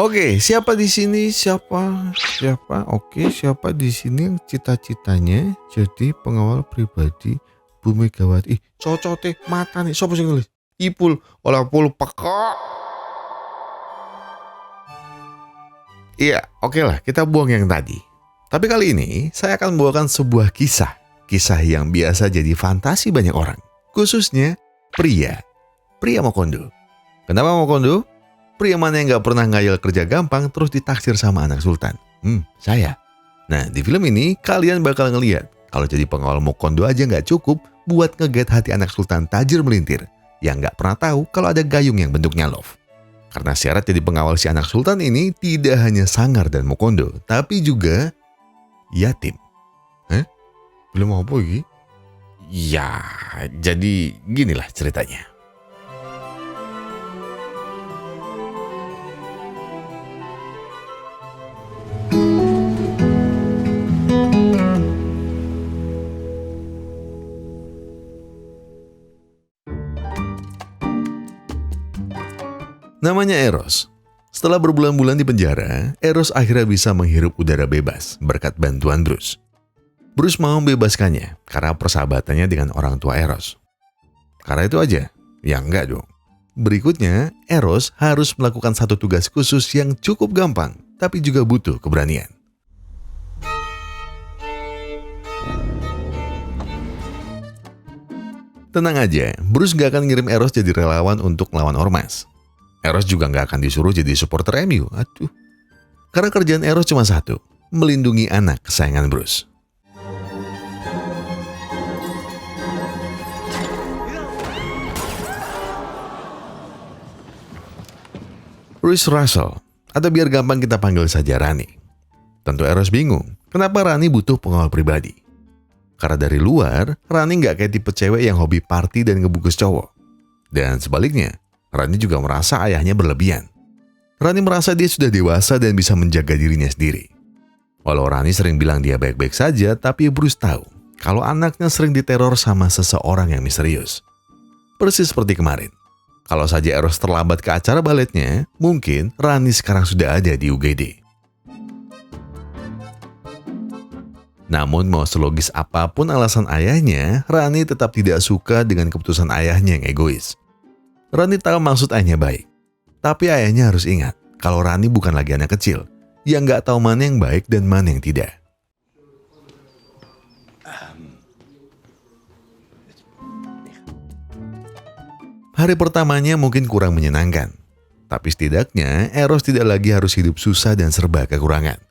Oke, siapa di sini? Siapa? Oke, siapa di sini yang cita-citanya jadi pengawal pribadi Bu Megawati? Ih, cocote mata nih. Sopo sing nulis? Ipul, olah pul pekok. Iya, oke lah, kita buang yang tadi. Tapi kali ini saya akan membawakan sebuah kisah. Kisah yang biasa jadi fantasi banyak orang. Khususnya pria. Pria Mokondo. Kenapa Mokondo? Pria mana yang gak pernah ngayal kerja gampang terus ditaksir sama anak sultan? Saya. Nah, di film ini kalian bakal ngeliat kalau jadi pengawal Mokondo aja gak cukup buat ngeget hati anak sultan tajir melintir yang gak pernah tahu kalau ada gayung yang bentuknya love. Karena syarat jadi pengawal si anak sultan ini tidak hanya sangar dan Mokondo, tapi juga yatim. Belum apa lagi? Ya, jadi ginilah ceritanya. Namanya Eros. Setelah berbulan-bulan di penjara, Eros akhirnya bisa menghirup udara bebas berkat bantuan Bruce. Bruce mau membebaskannya karena persahabatannya dengan orang tua Eros. Karena itu aja? Ya enggak dong. Berikutnya, Eros harus melakukan satu tugas khusus yang cukup gampang, tapi juga butuh keberanian. Tenang aja, Bruce gak akan ngirim Eros jadi relawan untuk melawan ormas. Eros juga nggak akan disuruh jadi supporter MU. Karena kerjaan Eros cuma satu, melindungi anak kesayangan Bruce. Bruce Russell, atau biar gampang kita panggil saja Rani. Tentu Eros bingung, kenapa Rani butuh pengawal pribadi. Karena dari luar, Rani nggak kayak tipe cewek yang hobi party dan ngebungkus cowok. Dan sebaliknya, Rani juga merasa ayahnya berlebihan. Rani merasa dia sudah dewasa dan bisa menjaga dirinya sendiri. Walau Rani sering bilang dia baik-baik saja, tapi Bruce tahu kalau anaknya sering diteror sama seseorang yang misterius. Persis seperti kemarin. Kalau saja Eros terlambat ke acara baletnya, mungkin Rani sekarang sudah ada di UGD. Namun mau selogis apapun alasan ayahnya, Rani tetap tidak suka dengan keputusan ayahnya yang egois. Rani tahu maksud ayahnya baik. Tapi ayahnya harus ingat kalau Rani bukan lagi anak kecil yang gak tahu mana yang baik dan mana yang tidak. Hari pertamanya mungkin kurang menyenangkan. Tapi setidaknya Eros tidak lagi harus hidup susah dan serba kekurangan.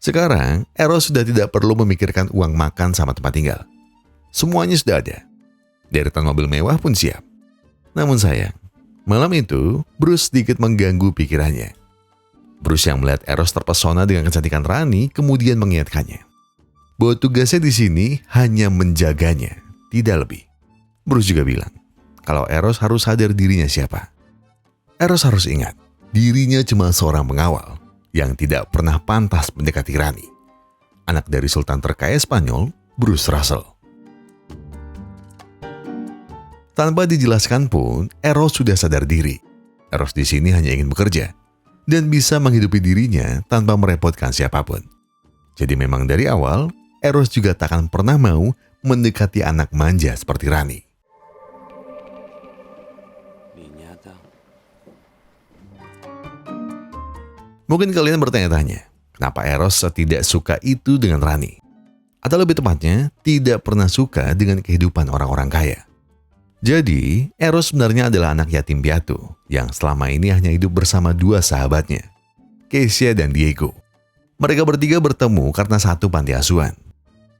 Sekarang Eros sudah tidak perlu memikirkan uang makan sama tempat tinggal. Semuanya sudah ada. Deretan mobil mewah pun siap. Namun sayang, malam itu, Bruce sedikit mengganggu pikirannya. Bruce yang melihat Eros terpesona dengan kecantikan Rani kemudian mengingatkannya bahwa tugasnya di sini hanya menjaganya, tidak lebih. Bruce juga bilang kalau Eros harus sadar dirinya siapa. Eros harus ingat dirinya cuma seorang pengawal yang tidak pernah pantas mendekati Rani, anak dari Sultan terkaya Spanyol, Bruce Russell. Tanpa dijelaskan pun, Eros sudah sadar diri. Eros di sini hanya ingin bekerja dan bisa menghidupi dirinya tanpa merepotkan siapapun. Jadi memang dari awal, Eros juga tak akan pernah mau mendekati anak manja seperti Rani. Mungkin kalian bertanya-tanya, kenapa Eros tidak suka itu dengan Rani? Atau lebih tepatnya, tidak pernah suka dengan kehidupan orang-orang kaya. Jadi, Eros sebenarnya adalah anak yatim piatu yang selama ini hanya hidup bersama dua sahabatnya, Keisha dan Diego. Mereka bertiga bertemu karena satu panti asuhan.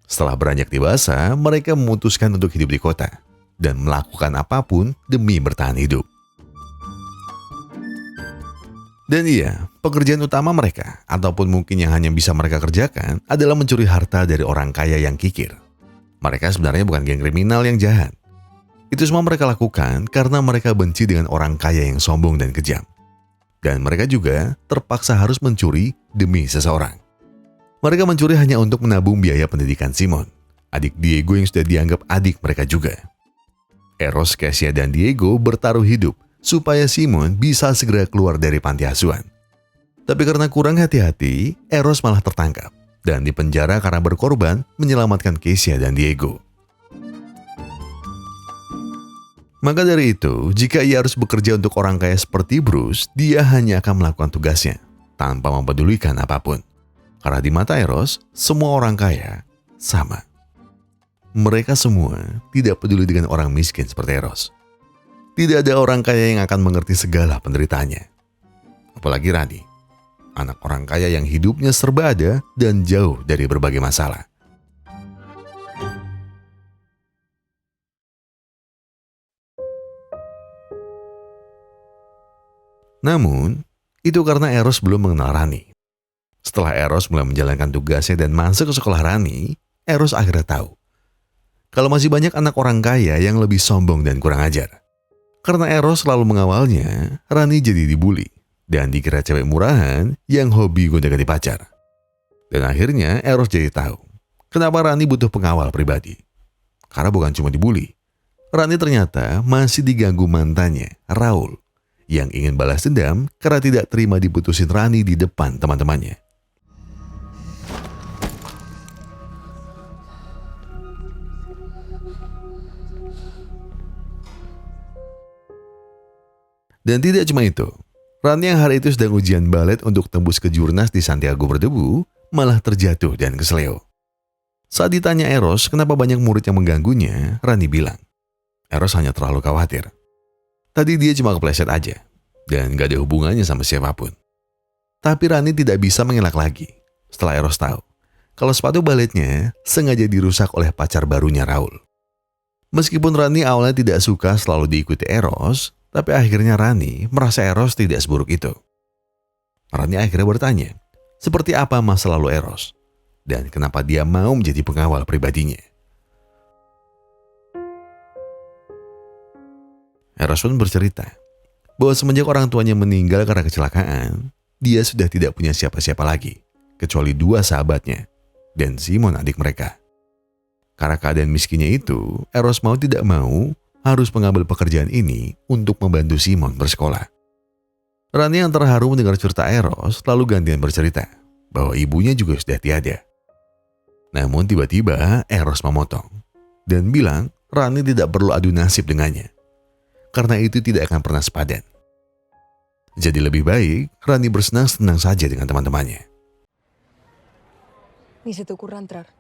Setelah beranjak dewasa, mereka memutuskan untuk hidup di kota dan melakukan apapun demi bertahan hidup. Dan iya, pekerjaan utama mereka, ataupun mungkin yang hanya bisa mereka kerjakan, adalah mencuri harta dari orang kaya yang kikir. Mereka sebenarnya bukan geng kriminal yang jahat. Itu semua mereka lakukan karena mereka benci dengan orang kaya yang sombong dan kejam. Dan mereka juga terpaksa harus mencuri demi seseorang. Mereka mencuri hanya untuk menabung biaya pendidikan Simon, adik Diego yang sudah dianggap adik mereka juga. Eros, Keisha, dan Diego bertaruh hidup supaya Simon bisa segera keluar dari panti asuhan. Tapi karena kurang hati-hati, Eros malah tertangkap dan dipenjara karena berkorban menyelamatkan Keisha dan Diego. Maka dari itu, jika ia harus bekerja untuk orang kaya seperti Bruce, dia hanya akan melakukan tugasnya, tanpa mempedulikan apapun. Karena di mata Eros, semua orang kaya sama. Mereka semua tidak peduli dengan orang miskin seperti Eros. Tidak ada orang kaya yang akan mengerti segala penderitaannya. Apalagi Rani, anak orang kaya yang hidupnya serba ada dan jauh dari berbagai masalah. Namun, itu karena Eros belum mengenal Rani. Setelah Eros mulai menjalankan tugasnya dan masuk ke sekolah Rani, Eros akhirnya tahu kalau masih banyak anak orang kaya yang lebih sombong dan kurang ajar. Karena Eros selalu mengawalnya, Rani jadi dibully dan dikira cewek murahan yang hobi gonta-ganti pacar. Dan akhirnya Eros jadi tahu kenapa Rani butuh pengawal pribadi. Karena bukan cuma dibully, Rani ternyata masih diganggu mantannya, Raul, yang ingin balas dendam karena tidak terima diputusin Rani di depan teman-temannya. Dan tidak cuma itu, Rani yang hari itu sedang ujian balet untuk tembus ke jurnas di Santiago berdebu, malah terjatuh dan kesleo. Saat ditanya Eros kenapa banyak murid yang mengganggunya, Rani bilang, Eros hanya terlalu khawatir. Tadi dia cuma kepleset aja, dan gak ada hubungannya sama siapapun. Tapi Rani tidak bisa mengelak lagi, setelah Eros tahu kalau sepatu baletnya sengaja dirusak oleh pacar barunya Raul. Meskipun Rani awalnya tidak suka selalu diikuti Eros, tapi akhirnya Rani merasa Eros tidak seburuk itu. Rani akhirnya bertanya, seperti apa masa lalu Eros, dan kenapa dia mau menjadi pengawal pribadinya. Eros pun bercerita bahwa semenjak orang tuanya meninggal karena kecelakaan, dia sudah tidak punya siapa-siapa lagi, kecuali 2 sahabatnya, dan Simon adik mereka. Karena keadaan miskinnya itu, Eros mau tidak mau harus mengambil pekerjaan ini untuk membantu Simon bersekolah. Rani yang terharu mendengar cerita Eros lalu gantian bercerita bahwa ibunya juga sudah tiada. Namun tiba-tiba Eros memotong dan bilang Rani tidak perlu adu nasib dengannya, karena itu tidak akan pernah sepadan. Jadi lebih baik Rani bersenang-senang saja dengan teman-temannya. Ni se te ocurra entrar.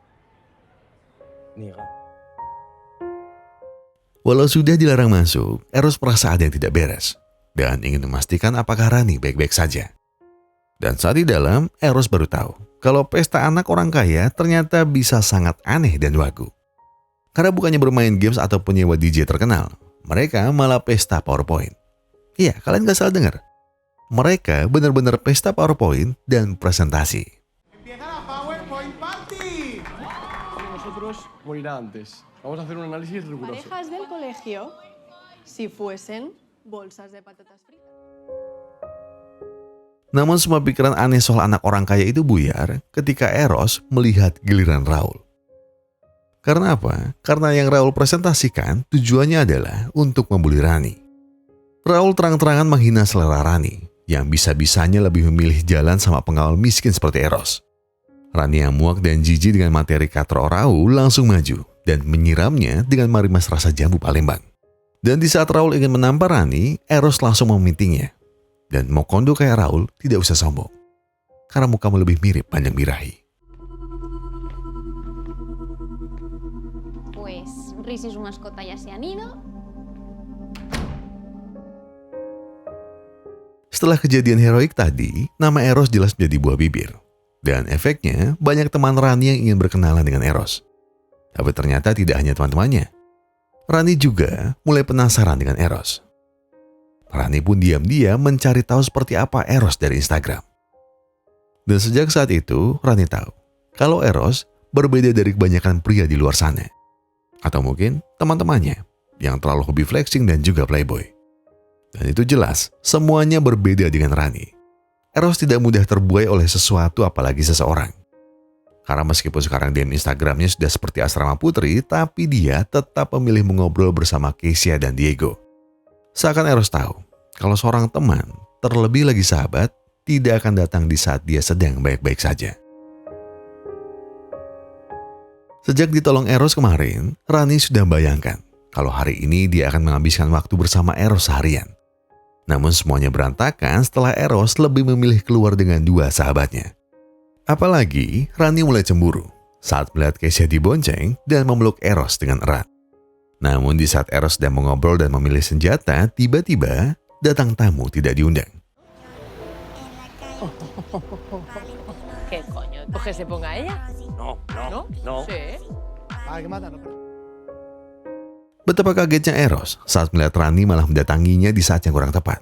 Walau sudah dilarang masuk, Eros merasa ada yang tidak beres dan ingin memastikan apakah Rani baik-baik saja. Dan saat di dalam, Eros baru tahu kalau pesta anak orang kaya ternyata bisa sangat aneh dan wagu. Karena bukannya bermain games atau penyewa DJ terkenal, mereka malah pesta PowerPoint. Iya, kalian gak salah dengar. Mereka benar-benar pesta PowerPoint dan presentasi. Empieza la PowerPoint Party. Nosotros morirá antes. Vamos a hacer un análisis riguroso. Parejas del colegio, si fuesen bolsas de patatas fritas. Namun semua pikiran aneh soal anak orang kaya itu buyar ketika Eros melihat giliran Raul. Karena apa? Karena yang Raul presentasikan tujuannya adalah untuk membuli Rani. Raul terang-terangan menghina selera Rani, yang bisa-bisanya lebih memilih jalan sama pengawal miskin seperti Eros. Rani yang muak dan jijik dengan materi katro Raul langsung maju dan menyiramnya dengan marimas rasa jambu Palembang. Dan di saat Raul ingin menampar Rani, Eros langsung memintingnya. Dan mau kondo kayak Raul tidak usah sombong, karena mukamu lebih mirip Panjang Birahi. Pues Riz y su mascota ya se han ido. Setelah kejadian heroik tadi, nama Eros jelas menjadi buah bibir. Dan efeknya, banyak teman Rani yang ingin berkenalan dengan Eros. Tapi ternyata tidak hanya teman-temannya. Rani juga mulai penasaran dengan Eros. Rani pun diam-diam mencari tahu seperti apa Eros dari Instagram. Dan sejak saat itu, Rani tahu kalau Eros berbeda dari kebanyakan pria di luar sana. Atau mungkin teman-temannya yang terlalu hobi flexing dan juga playboy. Dan itu jelas, semuanya berbeda dengan Rani. Eros tidak mudah terbuai oleh sesuatu apalagi seseorang. Karena meskipun sekarang DM Instagramnya sudah seperti asrama putri, tapi dia tetap memilih mengobrol bersama Keisha dan Diego. Seakan Eros tahu, kalau seorang teman, terlebih lagi sahabat, tidak akan datang di saat dia sedang baik-baik saja. Sejak ditolong Eros kemarin, Rani sudah bayangkan kalau hari ini dia akan menghabiskan waktu bersama Eros seharian. Namun semuanya berantakan setelah Eros lebih memilih keluar dengan dua sahabatnya. Apalagi Rani mulai cemburu saat melihat Kesha dibonceng dan memeluk Eros dengan erat. Namun di saat Eros sedang mengobrol dan memilih senjata, tiba-tiba datang tamu tidak diundang. ¿Qué coño? Pues que se ponga ella. No. Sí. Betapa kagetnya Eros saat melihat Rani malah mendatanginya di saat yang kurang tepat.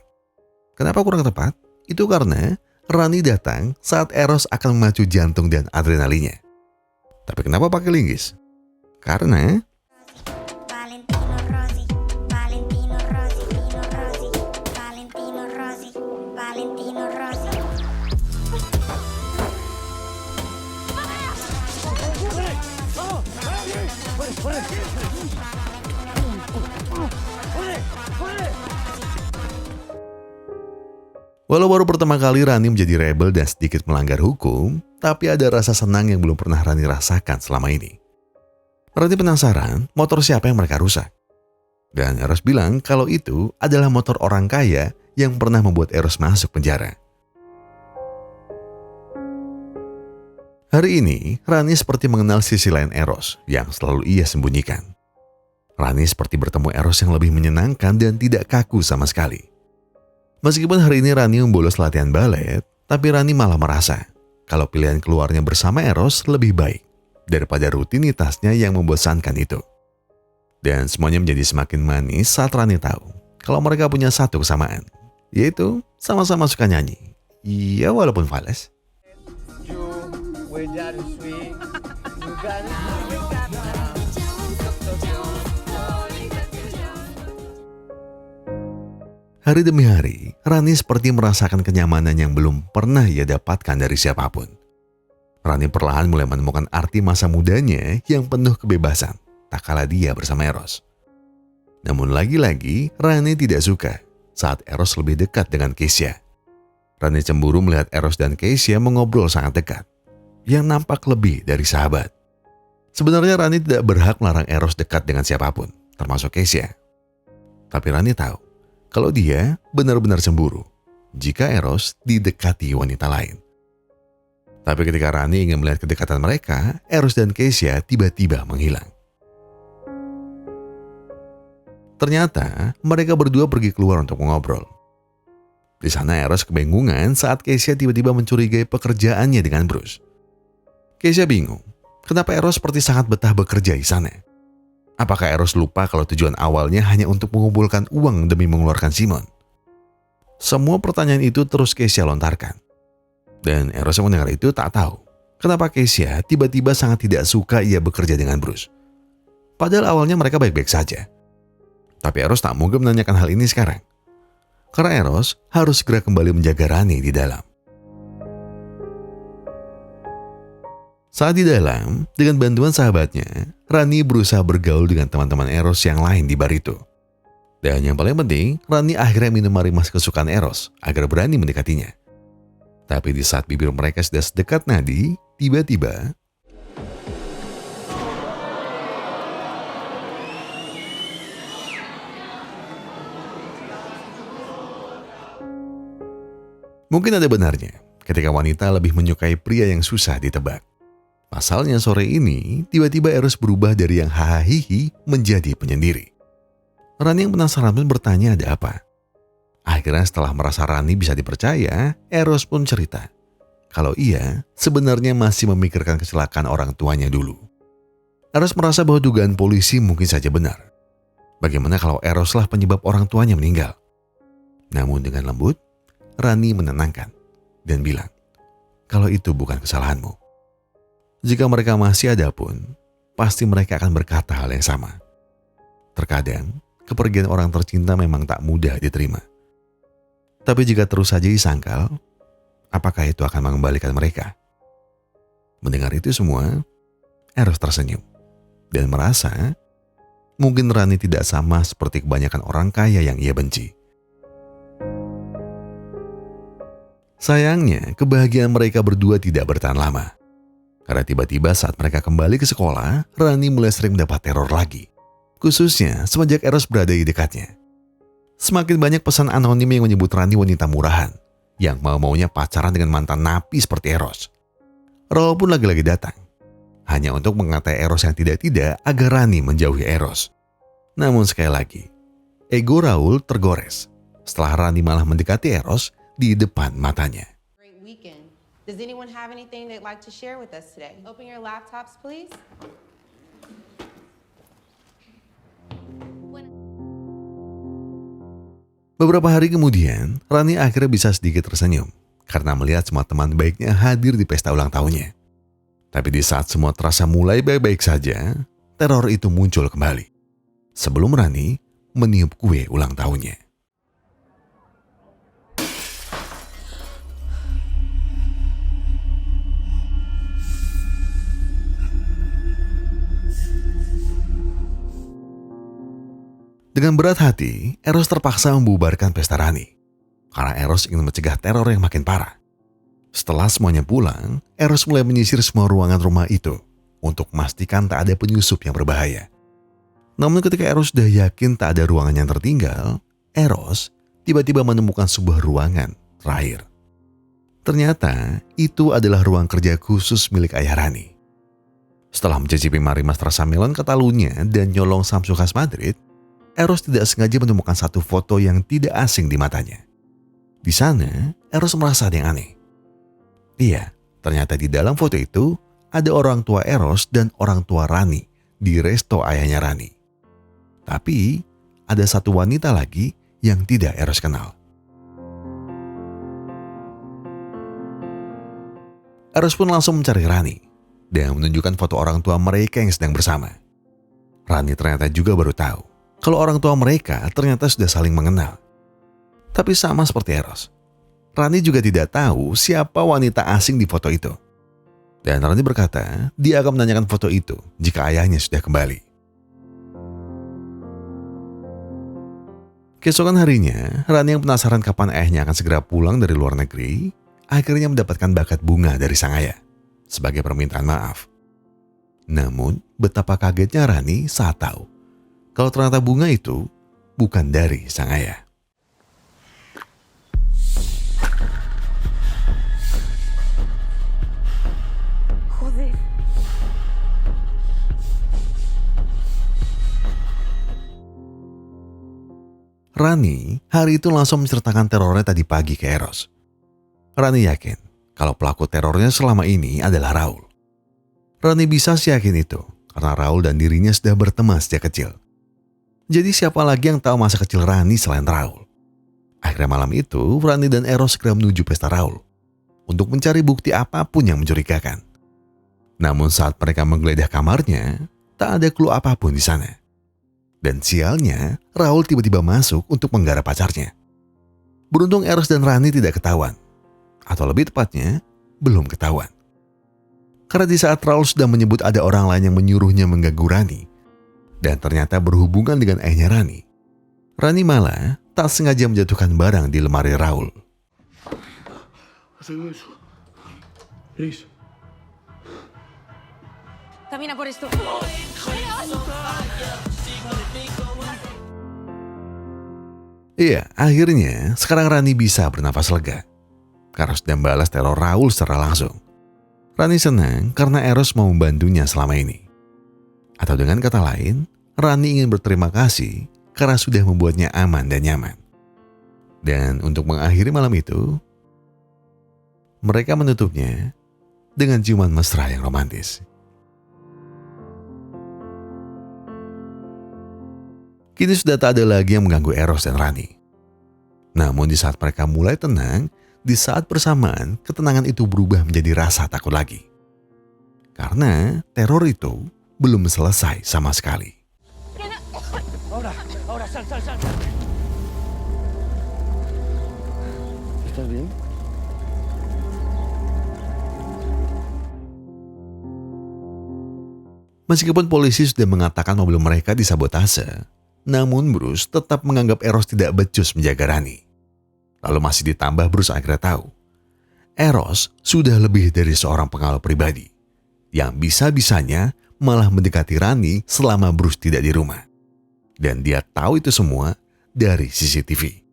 Kenapa kurang tepat? Itu karena Rani datang saat Eros akan memacu jantung dan adrenalinnya. Tapi kenapa pakai linggis? Karena walau baru pertama kali Rani menjadi rebel dan sedikit melanggar hukum, tapi ada rasa senang yang belum pernah Rani rasakan selama ini. Rani penasaran motor siapa yang mereka rusak. Dan Eros bilang kalau itu adalah motor orang kaya yang pernah membuat Eros masuk penjara. Hari ini, Rani seperti mengenal sisi lain Eros yang selalu ia sembunyikan. Rani seperti bertemu Eros yang lebih menyenangkan dan tidak kaku sama sekali. Meskipun hari ini Rani membolos latihan balet, tapi Rani malah merasa kalau pilihan keluarnya bersama Eros lebih baik daripada rutinitasnya yang membosankan itu. Dan semuanya menjadi semakin manis saat Rani tahu kalau mereka punya satu kesamaan, yaitu sama-sama suka nyanyi. Iya, walaupun fales. Hari demi hari, Rani seperti merasakan kenyamanan yang belum pernah ia dapatkan dari siapapun. Rani perlahan mulai menemukan arti masa mudanya yang penuh kebebasan, tak kala dia bersama Eros. Namun lagi-lagi, Rani tidak suka saat Eros lebih dekat dengan Kesha. Rani cemburu melihat Eros dan Kesha mengobrol sangat dekat, yang nampak lebih dari sahabat. Sebenarnya Rani tidak berhak melarang Eros dekat dengan siapapun, termasuk Kesha. Tapi Rani tahu kalau dia benar-benar cemburu jika Eros didekati wanita lain. Tapi ketika Rani ingin melihat kedekatan mereka, Eros dan Kesha tiba-tiba menghilang. Ternyata mereka berdua pergi keluar untuk mengobrol. Di sana Eros kebingungan saat Kesha tiba-tiba mencurigai pekerjaannya dengan Bruce. Kesha bingung, kenapa Eros seperti sangat betah bekerja di sana. Apakah Eros lupa kalau tujuan awalnya hanya untuk mengumpulkan uang demi mengeluarkan Simon? Semua pertanyaan itu terus Kesha lontarkan. Dan Eros yang mendengar itu tak tahu kenapa Kesha tiba-tiba sangat tidak suka ia bekerja dengan Bruce. Padahal awalnya mereka baik-baik saja. Tapi Eros tak mungkin menanyakan hal ini sekarang. Karena Eros harus segera kembali menjaga Rani di dalam. Saat di dalam, dengan bantuan sahabatnya, Rani berusaha bergaul dengan teman-teman Eros yang lain di bar itu. Dan yang paling penting, Rani akhirnya minum marimas kesukaan Eros agar berani mendekatinya. Tapi di saat bibir mereka sudah sedekat nadi, tiba-tiba mungkin ada benarnya ketika wanita lebih menyukai pria yang susah ditebak. Pasalnya sore ini, tiba-tiba Eros berubah dari yang hahaha menjadi penyendiri. Rani yang penasaran pun bertanya ada apa. Akhirnya setelah merasa Rani bisa dipercaya, Eros pun cerita kalau ia sebenarnya masih memikirkan kecelakaan orang tuanya dulu. Eros merasa bahwa dugaan polisi mungkin saja benar. Bagaimana kalau Eroslah penyebab orang tuanya meninggal? Namun dengan lembut, Rani menenangkan dan bilang kalau itu bukan kesalahanmu. Jika mereka masih ada pun, pasti mereka akan berkata hal yang sama. Terkadang, kepergian orang tercinta memang tak mudah diterima. Tapi jika terus saja disangkal, apakah itu akan mengembalikan mereka? Mendengar itu semua, Eros tersenyum dan merasa mungkin Rani tidak sama seperti kebanyakan orang kaya yang ia benci. Sayangnya, kebahagiaan mereka berdua tidak bertahan lama. Karena tiba-tiba saat mereka kembali ke sekolah, Rani mulai sering mendapat teror lagi. Khususnya semenjak Eros berada di dekatnya. Semakin banyak pesan anonim yang menyebut Rani wanita murahan, yang mau-maunya pacaran dengan mantan napi seperti Eros. Raul pun lagi-lagi datang, hanya untuk mengatai Eros yang tidak-tidak agar Rani menjauhi Eros. Namun sekali lagi, ego Raul tergores setelah Rani malah mendekati Eros di depan matanya. Great weekend. Does anyone have anything they'd like to share with us today? Open your laptops, please. Beberapa hari kemudian, Rani akhirnya bisa sedikit tersenyum karena melihat semua teman baiknya hadir di pesta ulang tahunnya. Tapi di saat semua terasa mulai baik-baik saja, teror itu muncul kembali. Sebelum Rani meniup kue ulang tahunnya. Dengan berat hati, Eros terpaksa membubarkan pesta Rani. Karena Eros ingin mencegah teror yang makin parah. Setelah semuanya pulang, Eros mulai menyisir semua ruangan rumah itu untuk memastikan tak ada penyusup yang berbahaya. Namun ketika Eros sudah yakin tak ada ruangan yang tertinggal, Eros tiba-tiba menemukan sebuah ruangan terakhir. Ternyata itu adalah ruang kerja khusus milik ayah Rani. Setelah mencicipi marimas rasa melon katalunya dan nyolong samsu khas Madrid, Eros tidak sengaja menemukan satu foto yang tidak asing di matanya. Di sana, Eros merasa ada yang aneh. Iya, ternyata di dalam foto itu ada orang tua Eros dan orang tua Rani di resto ayahnya Rani. Tapi, ada satu wanita lagi yang tidak Eros kenal. Eros pun langsung mencari Rani dan menunjukkan foto orang tua mereka yang sedang bersama. Rani ternyata juga baru tahu kalau orang tua mereka ternyata sudah saling mengenal. Tapi sama seperti Eros, Rani juga tidak tahu siapa wanita asing di foto itu. Dan Rani berkata dia akan menanyakan foto itu jika ayahnya sudah kembali. Keesokan harinya, Rani yang penasaran kapan ayahnya akan segera pulang dari luar negeri, akhirnya mendapatkan bakat bunga dari sang ayah sebagai permintaan maaf. Namun, betapa kagetnya Rani saat tahu kalau ternyata bunga itu bukan dari sang ayah. Joder. Rani hari itu langsung menceritakan terornya tadi pagi ke Eros. Rani yakin kalau pelaku terornya selama ini adalah Raul. Rani bisa yakin itu karena Raul dan dirinya sudah berteman sejak kecil. Jadi siapa lagi yang tahu masa kecil Rani selain Raul? Akhirnya malam itu, Rani dan Eros segera menuju pesta Raul untuk mencari bukti apapun yang mencurigakan. Namun saat mereka menggeledah kamarnya, tak ada clue apapun di sana. Dan sialnya, Raul tiba-tiba masuk untuk menggarap pacarnya. Beruntung Eros dan Rani tidak ketahuan. Atau lebih tepatnya, belum ketahuan. Karena di saat Raul sudah menyebut ada orang lain yang menyuruhnya mengganggu Rani, dan ternyata berhubungan dengan ayahnya Rani, Rani malah tak sengaja menjatuhkan barang di lemari Raul. Gris. Camina por esto. Iya, akhirnya sekarang Rani bisa bernafas lega karena sudah membalas teror Raul secara langsung. Rani senang karena Eros mau membantunya selama ini. Atau dengan kata lain, Rani ingin berterima kasih karena sudah membuatnya aman dan nyaman. Dan untuk mengakhiri malam itu, mereka menutupnya dengan ciuman mesra yang romantis. Kini sudah tak ada lagi yang mengganggu Eros dan Rani. Namun di saat mereka mulai tenang, di saat bersamaan ketenangan itu berubah menjadi rasa takut lagi. Karena teror itu belum selesai sama sekali. Ahora, sal. ¿Estás bien? Meskipun polisi sudah mengatakan mobil mereka disabotase, namun Bruce tetap menganggap Eros tidak becus menjaga Rani. Lalu masih ditambah Bruce akhirnya tahu Eros sudah lebih dari seorang pengawal pribadi yang bisa-bisanya malah mendekati Rani selama Bruce tidak di rumah. Dan dia tahu itu semua dari CCTV.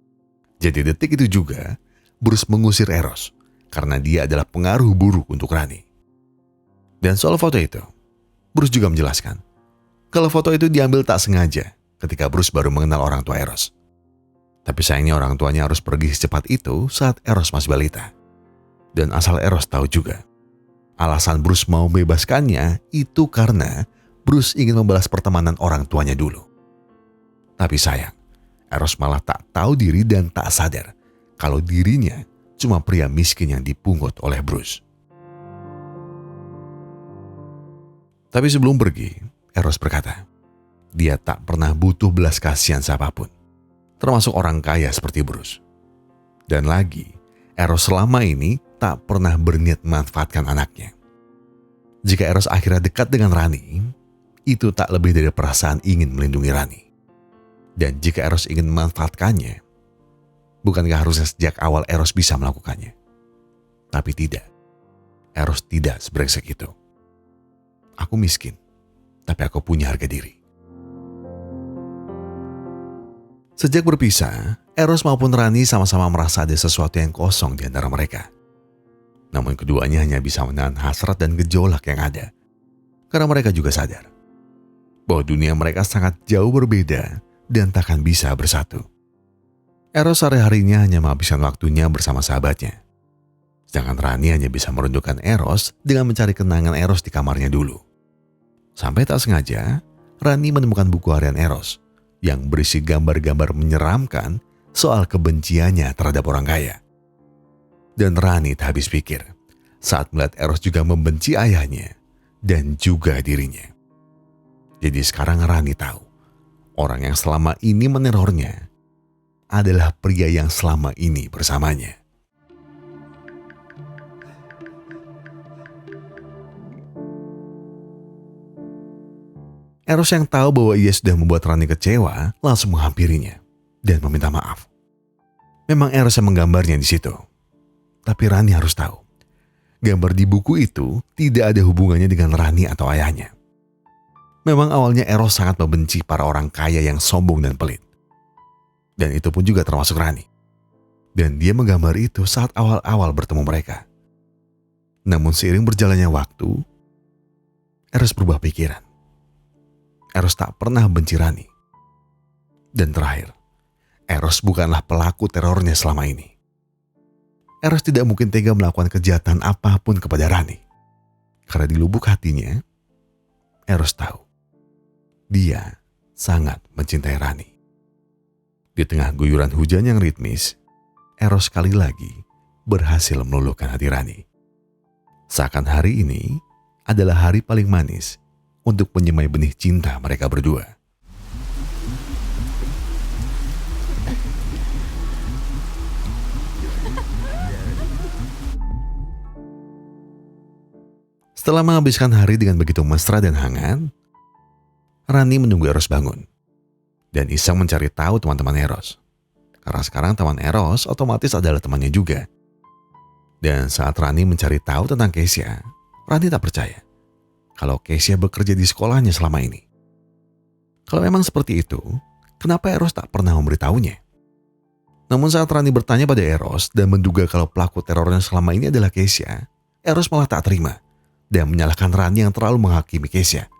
Jadi detik itu juga Bruce mengusir Eros karena dia adalah pengaruh buruk untuk Rani. Dan soal foto itu, Bruce juga menjelaskan kalau foto itu diambil tak sengaja ketika Bruce baru mengenal orang tua Eros. Tapi sayangnya orang tuanya harus pergi secepat itu saat Eros masih balita. Dan asal Eros tahu juga, alasan Bruce mau membebaskannya itu karena Bruce ingin membalas pertemanan orang tuanya dulu. Tapi sayang, Eros malah tak tahu diri dan tak sadar kalau dirinya cuma pria miskin yang dipungut oleh Bruce. Tapi sebelum pergi, Eros berkata, dia tak pernah butuh belas kasihan siapapun, termasuk orang kaya seperti Bruce. Dan lagi, Eros selama ini tak pernah berniat memanfaatkan anaknya. Jika Eros akhirnya dekat dengan Rani, itu tak lebih dari perasaan ingin melindungi Rani. Dan jika Eros ingin memanfaatkannya, bukankah harusnya sejak awal Eros bisa melakukannya? Tapi tidak. Eros tidak sebrengsek itu. Aku miskin, tapi aku punya harga diri. Sejak berpisah, Eros maupun Rani sama-sama merasa ada sesuatu yang kosong di antara mereka. Namun keduanya hanya bisa menahan hasrat dan gejolak yang ada. Karena mereka juga sadar bahwa dunia mereka sangat jauh berbeda dan takkan bisa bersatu. Eros hari-harinya hanya menghabiskan waktunya bersama sahabatnya. Sedangkan Rani hanya bisa merundukkan Eros dengan mencari kenangan Eros di kamarnya dulu. Sampai tak sengaja, Rani menemukan buku harian Eros yang berisi gambar-gambar menyeramkan soal kebenciannya terhadap orang kaya. Dan Rani tak habis pikir saat melihat Eros juga membenci ayahnya dan juga dirinya. Jadi sekarang Rani tahu, orang yang selama ini menerornya adalah pria yang selama ini bersamanya. Eros yang tahu bahwa ia sudah membuat Rani kecewa langsung menghampirinya dan meminta maaf. Memang Eros yang menggambarnya di situ. Tapi Rani harus tahu, gambar di buku itu tidak ada hubungannya dengan Rani atau ayahnya. Memang awalnya Eros sangat membenci para orang kaya yang sombong dan pelit. Dan itu pun juga termasuk Rani. Dan dia menggambar itu saat awal-awal bertemu mereka. Namun seiring berjalannya waktu, Eros berubah pikiran. Eros tak pernah benci Rani. Dan terakhir, Eros bukanlah pelaku terornya selama ini. Eros tidak mungkin tega melakukan kejahatan apapun kepada Rani. Karena di lubuk hatinya, Eros tahu dia sangat mencintai Rani. Di tengah guyuran hujan yang ritmis, Eros sekali lagi berhasil meluluhkan hati Rani. Seakan hari ini adalah hari paling manis untuk menyemai benih cinta mereka berdua. Setelah menghabiskan hari dengan begitu mesra dan hangat, Rani menunggu Eros bangun dan iseng mencari tahu teman-teman Eros. Karena sekarang teman Eros otomatis adalah temannya juga. Dan saat Rani mencari tahu tentang Keisha, Rani tak percaya kalau Keisha bekerja di sekolahnya selama ini. Kalau memang seperti itu, kenapa Eros tak pernah memberitahunya? Namun saat Rani bertanya pada Eros dan menduga kalau pelaku terornya selama ini adalah Keisha, Eros malah tak terima dan menyalahkan Rani yang terlalu menghakimi Keisha.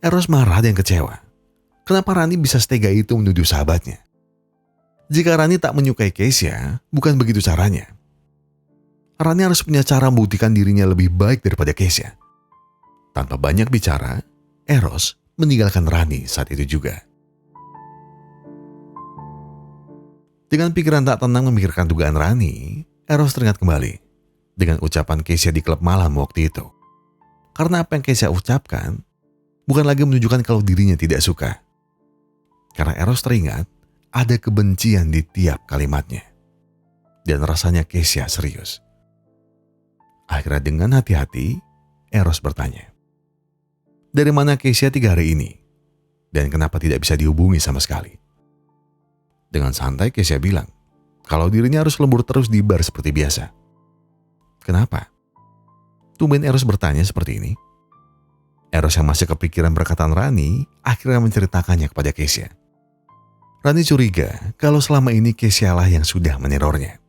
Eros marah dan kecewa. Kenapa Rani bisa setega itu menuduh sahabatnya? Jika Rani tak menyukai Keisha, bukan begitu caranya. Rani harus punya cara membuktikan dirinya lebih baik daripada Keisha. Tanpa banyak bicara, Eros meninggalkan Rani saat itu juga. Dengan pikiran tak tenang memikirkan dugaan Rani, Eros teringat kembali dengan ucapan Keisha di klub malam waktu itu. Karena apa yang Keisha ucapkan bukan lagi menunjukkan kalau dirinya tidak suka. Karena Eros teringat ada kebencian di tiap kalimatnya. Dan rasanya Keisha serius. Akhirnya dengan hati-hati, Eros bertanya, dari mana Keisha 3 hari ini? Dan kenapa tidak bisa dihubungi sama sekali? Dengan santai Keisha bilang, kalau dirinya harus lembur terus di bar seperti biasa. Kenapa? Tumben Eros bertanya seperti ini. Eros yang masih kepikiran perkataan Rani akhirnya menceritakannya kepada Kesha. Rani curiga kalau selama ini Kesha lah yang sudah menerornya.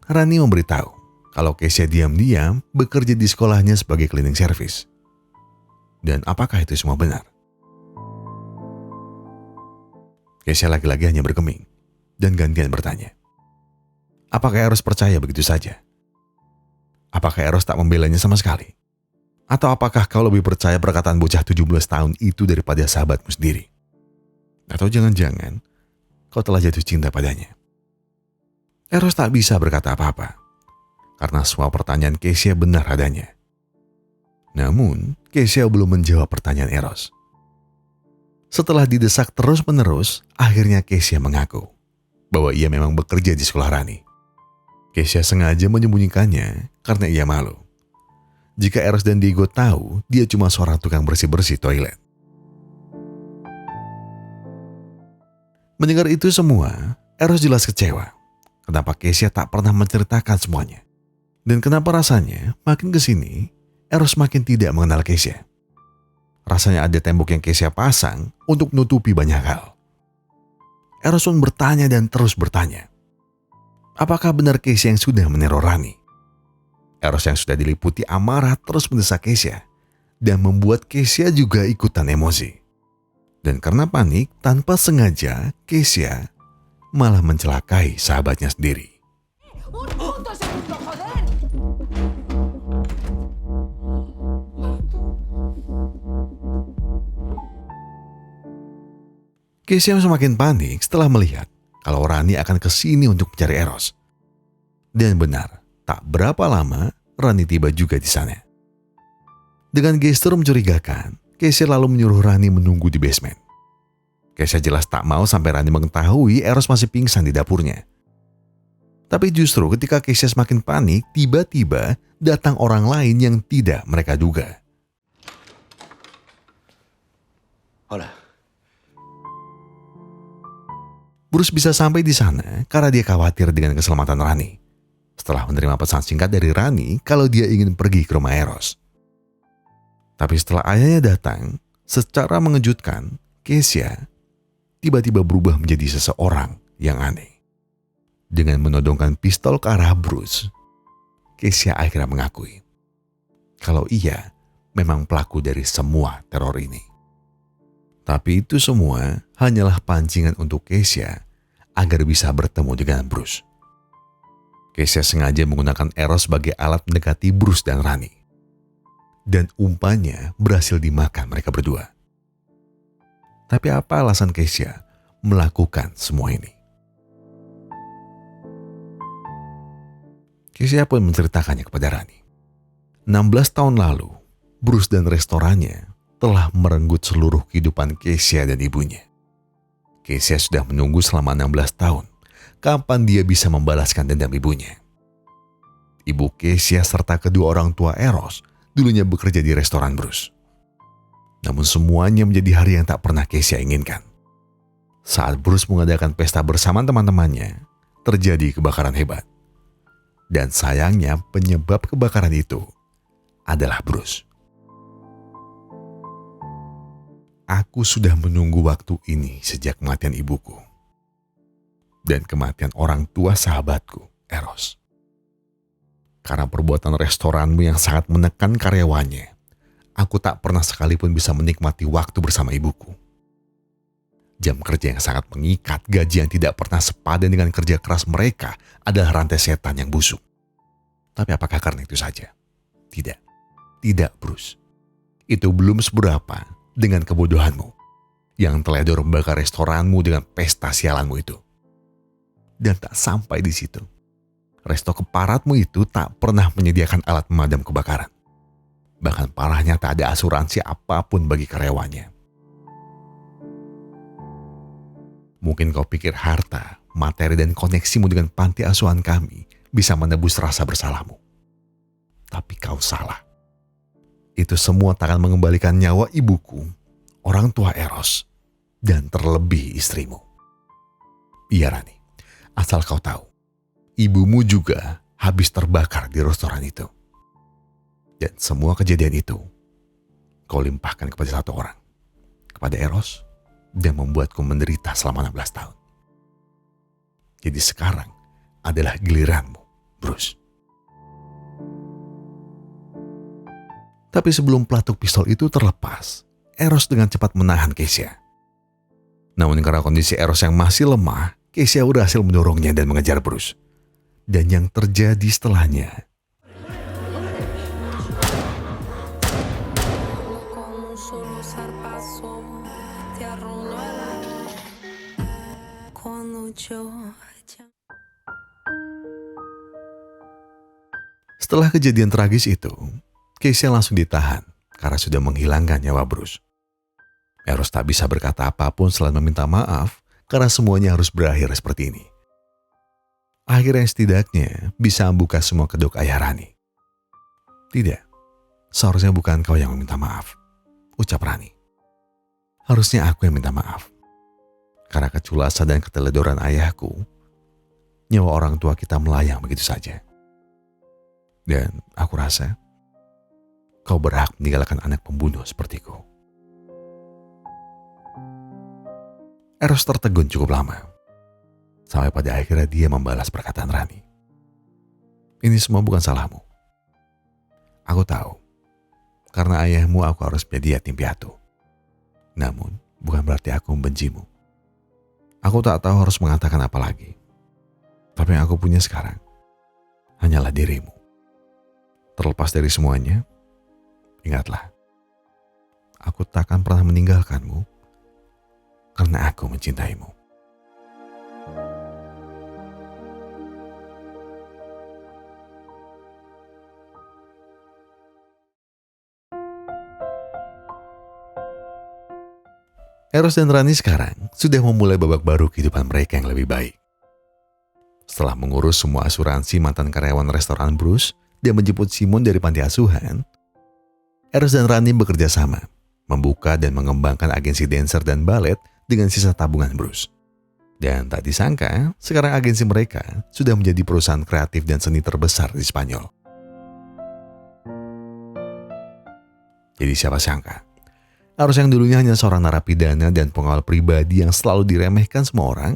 Rani memberitahu kalau Kesha diam-diam bekerja di sekolahnya sebagai cleaning service. Dan apakah itu semua benar? Kesha lagi-lagi hanya bergeming dan gantian bertanya. Apakah Eros percaya begitu saja? Apakah Eros tak membelanya sama sekali? Atau apakah kau lebih percaya perkataan bocah 17 tahun itu daripada sahabatmu sendiri? Atau jangan-jangan kau telah jatuh cinta padanya? Eros tak bisa berkata apa-apa, karena semua pertanyaan Kesha benar adanya. Namun, Kesha belum menjawab pertanyaan Eros. Setelah didesak terus-menerus, akhirnya Kesha mengaku bahwa ia memang bekerja di sekolah Rani. Kesha sengaja menyembunyikannya karena ia malu. Jika Eros dan Diego tahu, dia cuma seorang tukang bersih-bersih toilet. Mendengar itu semua, Eros jelas kecewa. Kenapa Kesha tak pernah menceritakan semuanya? Dan kenapa rasanya makin kesini, Eros makin tidak mengenal Kesha? Rasanya ada tembok yang Kesha pasang untuk nutupi banyak hal. Eros pun bertanya dan terus bertanya. Apakah benar Kesha yang sudah meneror Rani? Eros yang sudah diliputi amarah terus mendesak Kesha dan membuat Kesha juga ikutan emosi. Dan karena panik, tanpa sengaja Kesha malah mencelakai sahabatnya sendiri. Kesha semakin panik setelah melihat kalau Rani akan kesini untuk mencari Eros. Dan benar, tak berapa lama Rani tiba juga di sana. Dengan gestur mencurigakan, Kesha lalu menyuruh Rani menunggu di basement. Kesha jelas tak mau sampai Rani mengetahui Eros masih pingsan di dapurnya. Tapi justru ketika Kesha semakin panik, tiba-tiba datang orang lain yang tidak mereka duga. Hola. Bruce bisa sampai di sana karena dia khawatir dengan keselamatan Rani. Setelah menerima pesan singkat dari Rani kalau dia ingin pergi ke rumah Eros. Tapi setelah ayahnya datang, secara mengejutkan, Kesha tiba-tiba berubah menjadi seseorang yang aneh. Dengan menodongkan pistol ke arah Bruce, Kesha akhirnya mengakui kalau ia memang pelaku dari semua teror ini. Tapi itu semua hanyalah pancingan untuk Kesha agar bisa bertemu dengan Bruce. Kesha sengaja menggunakan Eros sebagai alat mendekati Bruce dan Rani. Dan umpannya berhasil dimakan mereka berdua. Tapi apa alasan Kesha melakukan semua ini? Kesha pun menceritakannya kepada Rani. 16 tahun lalu, Bruce dan restorannya telah merenggut seluruh kehidupan Kesha dan ibunya. Kesha sudah menunggu selama 16 tahun. Kapan dia bisa membalaskan dendam ibunya? Ibu Kesha serta kedua orang tua Eros dulunya bekerja di restoran Bruce. Namun semuanya menjadi hari yang tak pernah Kesha inginkan. Saat Bruce mengadakan pesta bersama teman-temannya, terjadi kebakaran hebat. Dan sayangnya penyebab kebakaran itu adalah Bruce. Aku sudah menunggu waktu ini sejak kematian ibuku. Dan kematian orang tua sahabatku, Eros. Karena perbuatan restoranmu yang sangat menekan karyawannya, aku tak pernah sekalipun bisa menikmati waktu bersama ibuku. Jam kerja yang sangat mengikat, gaji yang tidak pernah sepadan dengan kerja keras mereka adalah rantai setan yang busuk. Tapi apakah karena itu saja? Tidak. Tidak, Bruce. Itu belum seberapa dengan kebodohanmu yang teledor membakar restoranmu dengan pesta sialanmu itu. Dan tak sampai di situ. Resto keparatmu itu tak pernah menyediakan alat pemadam kebakaran. Bahkan parahnya tak ada asuransi apapun bagi karyawannya. Mungkin kau pikir harta, materi dan koneksimu dengan panti asuhan kami bisa menebus rasa bersalahmu. Tapi kau salah. Itu semua tak akan mengembalikan nyawa ibuku, orang tua Eros, dan terlebih istrimu. Iya Rani, asal kau tahu, ibumu juga habis terbakar di restoran itu. Dan semua kejadian itu kau limpahkan kepada satu orang, kepada Eros, dan membuatku menderita selama 16 tahun. Jadi sekarang adalah giliranmu, Bruce. Tapi sebelum pelatuk pistol itu terlepas, Eros dengan cepat menahan Keisha. Namun karena kondisi Eros yang masih lemah, Keisha berhasil mendorongnya dan mengejar Bruce. Dan yang terjadi setelahnya, setelah kejadian tragis itu, Keisha langsung ditahan karena sudah menghilangkan nyawa Bruce. Eros tak bisa berkata apapun selain meminta maaf karena semuanya harus berakhir seperti ini. Akhirnya setidaknya bisa membuka semua kedok ayah Rani. Tidak, seharusnya bukan kau yang meminta maaf, ucap Rani. Harusnya aku yang minta maaf. Karena keculasan dan keteledoran ayahku, nyawa orang tua kita melayang begitu saja. Dan aku rasa kau berhak meninggalkan anak pembunuh sepertiku. Eros tertegun cukup lama, sampai pada akhirnya dia membalas perkataan Rani. Ini semua bukan salahmu. Aku tahu, karena ayahmu aku harus menjadi yatim piatu. Namun, bukan berarti aku membencimu. Aku tak tahu harus mengatakan apa lagi. Tapi yang aku punya sekarang, hanyalah dirimu. Terlepas dari semuanya, ingatlah, aku takkan pernah meninggalkanmu, karena aku mencintaimu. Eros dan Rani sekarang sudah memulai babak baru kehidupan mereka yang lebih baik. Setelah mengurus semua asuransi mantan karyawan restoran Bruce dan menjemput Simon dari panti asuhan, Eros dan Rani bekerja sama, membuka dan mengembangkan agensi dancer dan balet dengan sisa tabungan Bruce. Dan tak disangka, sekarang agensi mereka sudah menjadi perusahaan kreatif dan seni terbesar di Spanyol. Jadi siapa sangka, Eros yang dulunya hanya seorang narapidana dan pengawal pribadi yang selalu diremehkan semua orang,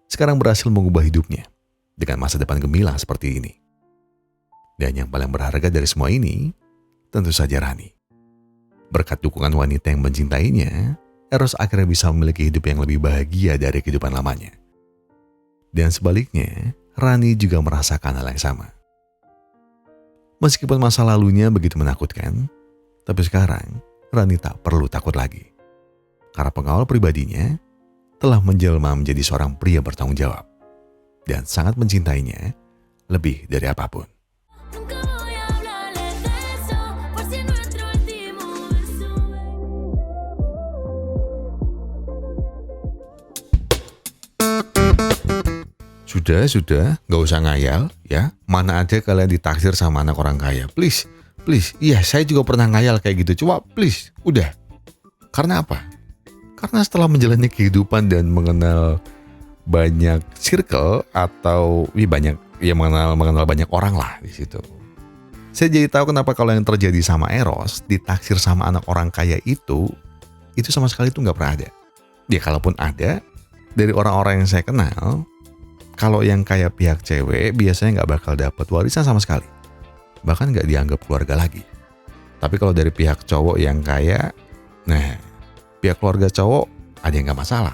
sekarang berhasil mengubah hidupnya dengan masa depan gemilang seperti ini. Dan yang paling berharga dari semua ini, tentu saja Rani. Berkat dukungan wanita yang mencintainya, Eros akhirnya bisa memiliki hidup yang lebih bahagia dari kehidupan lamanya. Dan sebaliknya, Rani juga merasakan hal yang sama. Meskipun masa lalunya begitu menakutkan, tapi sekarang Rani tak perlu takut lagi. Karena pengawal pribadinya telah menjelma menjadi seorang pria bertanggung jawab dan sangat mencintainya lebih dari apapun. Sudah, gak usah ngayal ya. Mana ada kalian ditaksir sama anak orang kaya. Please. Iya, saya juga pernah ngayal kayak gitu. Coba please, udah. Karena apa? Karena setelah menjalani kehidupan dan mengenal banyak circle atau mengenal banyak orang lah di situ. Saya jadi tahu kenapa kalau yang terjadi sama Eros ditaksir sama anak orang kaya itu sama sekali itu nggak pernah ada. Ya kalaupun ada, dari orang-orang yang saya kenal, kalau yang kaya pihak cewek biasanya nggak bakal dapat warisan sama sekali. Bahkan nggak dianggap keluarga lagi. Tapi kalau dari pihak cowok yang kaya, pihak keluarga cowok ada yang nggak masalah.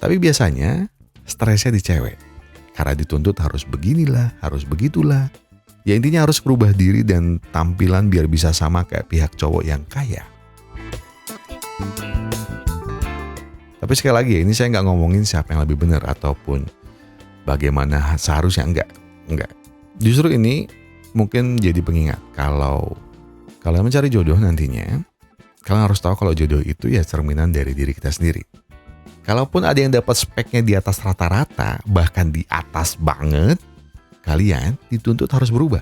Tapi biasanya stresnya di cewek. Karena dituntut harus beginilah, harus begitulah. Ya intinya harus berubah diri dan tampilan biar bisa sama kayak pihak cowok yang kaya. Tapi sekali lagi ya, ini saya nggak ngomongin siapa yang lebih benar ataupun bagaimana seharusnya, enggak. Justru ini mungkin jadi pengingat kalau kalian mencari jodoh nantinya, kalian harus tahu kalau jodoh itu ya cerminan dari diri kita sendiri. Kalaupun ada yang dapat speknya di atas rata-rata, bahkan di atas banget, kalian dituntut harus berubah.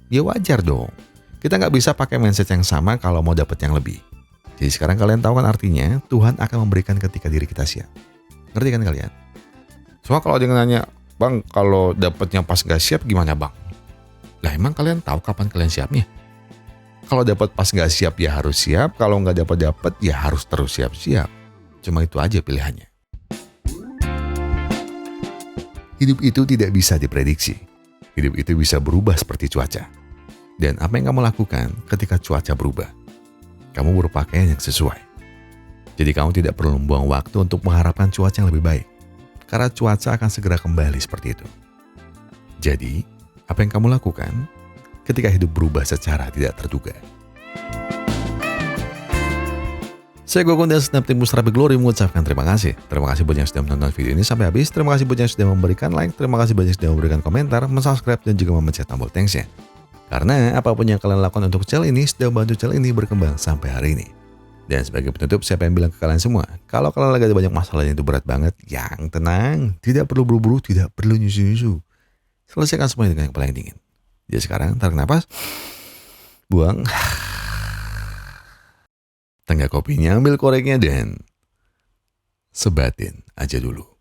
Ya wajar dong. Kita nggak bisa pakai mindset yang sama kalau mau dapat yang lebih. Jadi sekarang kalian tahu kan artinya Tuhan akan memberikan ketika diri kita siap. Ngerti kan kalian? Semua kalau dia nanya, Bang, kalau dapatnya pas nggak siap gimana bang? Lah emang kalian tahu kapan kalian siapnya? Kalau dapat pas nggak siap ya harus siap, kalau nggak dapat ya harus terus siap-siap. Cuma itu aja pilihannya. Hidup itu tidak bisa diprediksi. Hidup itu bisa berubah seperti cuaca. Dan apa yang kamu lakukan ketika cuaca berubah? Kamu berpakaian yang sesuai. Jadi kamu tidak perlu membuang waktu untuk mengharapkan cuaca yang lebih baik. Karena cuaca akan segera kembali seperti itu. Jadi, apa yang kamu lakukan ketika hidup berubah secara tidak terduga? Saya Gogon dan Snap Tim Musrabi Glory mengucapkan terima kasih. Terima kasih buat yang sudah menonton video ini sampai habis. Terima kasih buat yang sudah memberikan like. Terima kasih buat yang sudah memberikan komentar, subscribe dan juga memencet tombol thanks-nya. Karena apapun yang kalian lakukan untuk channel ini sudah membantu channel ini berkembang sampai hari ini. Dan sebagai penutup, siapa yang bilang ke kalian semua, kalau kalian lagi ada banyak masalah yang itu berat banget, yang tenang, tidak perlu buru-buru, tidak perlu nyusu-nyusu. Selesaikan semuanya dengan yang paling dingin. Jadi sekarang, tarik nafas, buang, tenggak kopinya, ambil koreknya, dan sebatin aja dulu.